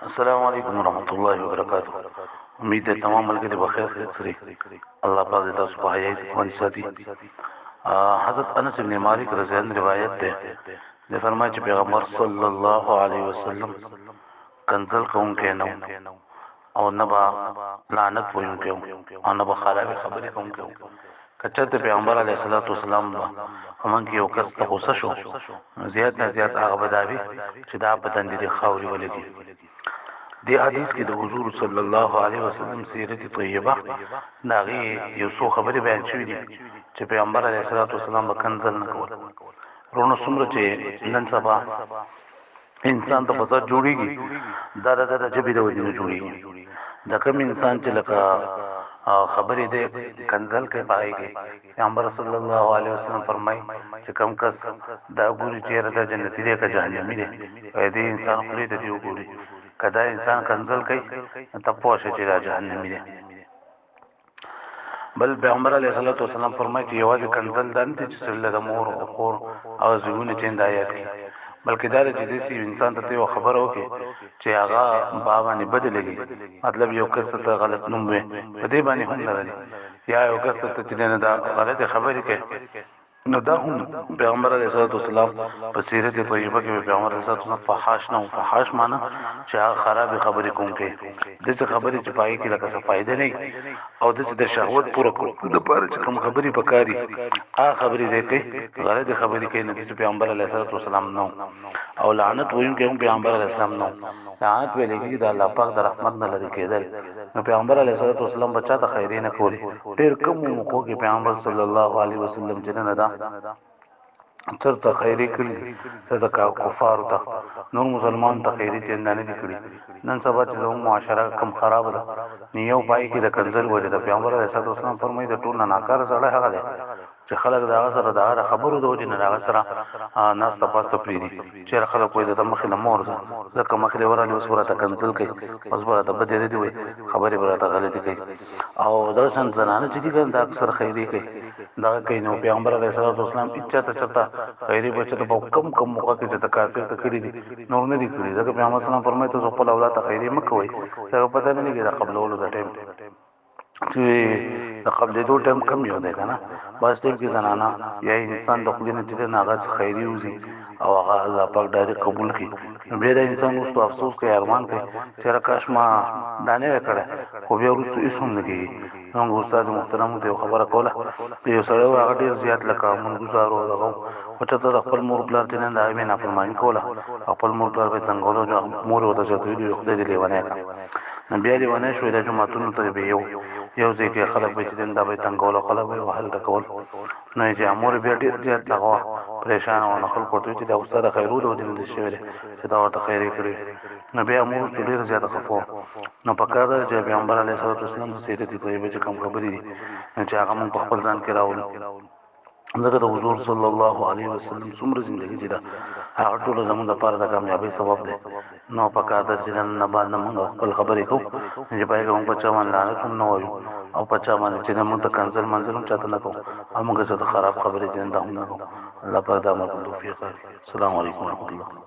السلام علیکم ورحمۃ اللہ وبرکاتہ. امید ہے تمام ملګري بخیر خیریت سره. الله پاک دې تاسو په حیات کې باندې ساتي. حضرت انس بن مالک رضی الله عنه روایت ده. د فرمایي چې پیغمبر صلی الله علیه وسلم کنزل کوونکی نو او نبا لعنت ویونکی او نبا خراب خبرې کوونکی. کچته پیغمبر علیه الصلاۃ والسلام همون کې یو کس ته غوسه شو، زیات نه زیات هغه بداوی چې دا بدن دې خاوري ولګي. دی حدیث کې د حضور صلی الله علیه وسلم سیرت طیبه داغي یو څو خبرې بیان شوې دي چې پیغمبر علیه الصلاۃ والسلام به کنزل نه کول. رونو څومره چې نن سبا انسان ته فساد جوړیږي دا د جبې د وجې نه جوړیږي. د کوم انسان چې لکه خبرې ده کنزل کې پایږي. پیغمبر صلی الله علیه وسلم فرمایي چې کم کس دا ګوري چې د جنتی دی که جهنمی دی، دې انسان خپل ته دی وګوري. کدا انسان کنزل کوي ته پوه شې چې دا جهنمی دی. بل پیغمبر علیه الصلاۃ والسلام فرمایي چې یوازې کنزل دا نه دي چې سره د مور او خور او زوونه چې هدایت کی، بلکې دا چې دې انسان ته یو خبر وکي چې هغه با باندې بدلېږي. مطلب یو کس ته غلط نوم وي په دې باندې هم نه، یا یو کس ته چې نه دا غلط خبرې کوي، نو دا هم پیغمبر علیه الصلاۃ والسلام په سیرت طیبه کې پیغمبر علیه الصلاۃ والسلام فحاش نه، فحاش معنی چې هغه خراب خبرې کوونکې د څه خبرې چې پای کې لکه څه فائدہ نه او د شهوت پوره کول د پاره چې کوم خبرې پکاري هغه خبرې دې کوي، غلط خبرې کوي. نبی پیغمبر علیه الصلاۃ والسلام نو او لعنت وایي کوم پیغمبر علیه السلام نو لعنت ویل کېږي د الله پاک د رحمت نه لري کېدل. نو پیغمبر علیه الصلاۃ والسلام بچا ته خیرې نه کولی. ډېر کم موقعو کې پیغمبر صلی الله علیه وسلم جننه دا تر ته خیری کړی ته د کفار ته نور مسلمان ته خیری ته نه دي کړی. نن سبا چې زموږ معاشره کم خراب ده، نیو پای کې د کنزل وجه د پیغمبر علیه الصلاۃ والسلام فرمایي د ټول نه ناکاره سره هغه ده چې خلک دا سره دا خبرو دوی نه هغه سره ناس ته پاسته پریدي چې خلک کوی د مخې له مور ځکه مخې له ورالي اوس ورته کنزل کوي، اوس ورته بده دي وي خبرې ورته غلطي کوي. او دا شان زنانه چې دي دا اکثر خیری کوي دا کوي. نو پیغمبر علیه الصلاۃ والسلام اچته چته خیری بچته په کم موقع کې چې کافر ته کړی دي نور نه دي کړی. ځکه پیغمبر اسلام فرمایي ته خپل اولاد ته خیری مکوئ، دا پته نه لګي دا قبل اولو د ټیم چې د قبل دو ټیم کم یو دی کنه. بس ټیم کې زنانا یا انسان د خپل نه دي نه هغه خیری وزي او هغه الله پاک ډایرک قبول کړي. نو بیا د انسان اوس افسوس کوي، ارمان کوي چې راکاش ما دانه کړه خو بیا ورسره هیڅ هم نه کیږي. نو استاد محترم ته خبره کوله یو سړی هغه ډیر زیات لکه مونږ گزارو دغه او ته خپل مور بلار ته نه دا نه فرمانی کوله خپل مور بلار به څنګه مور وته چې دوی خدای دې لیوانه کړ. بیا لیوانه شو د جمعتون ته به یو ځکه خلک به چې دا به څنګه خلک به وحل ډکول. نه چې امور بیا ډیر زیات لغوا پریشان او نخل کوته چې دا استاد خیرو د دې شوی چې دا ورته خیرې کړی. نو بیا امور ډیر زیات خفو. نو پکاره چې پیغمبر علیه الصلاۃ والسلام سیرت طیبه چې کوم خبرې دي چې هغه موږ په خپل ځان کې راوړو. دغه د حضور صلی الله علیه وسلم څومره ژوندۍ دي دا هغه ټول زموږ لپاره د کامیابی سبب دی. نو پکاره چې نن نه باندې موږ خپل خبرې کوو چې پای کوم په چا باندې لعنت هم نه وایو او په چا باندې چې موږ ته کنزل منزل هم چاته نه کوو او موږ څه خراب خبرې دي نه هم نه کوو. الله پاک دا موږ توفیق ورکړي. السلام علیکم ورحمۃ الله.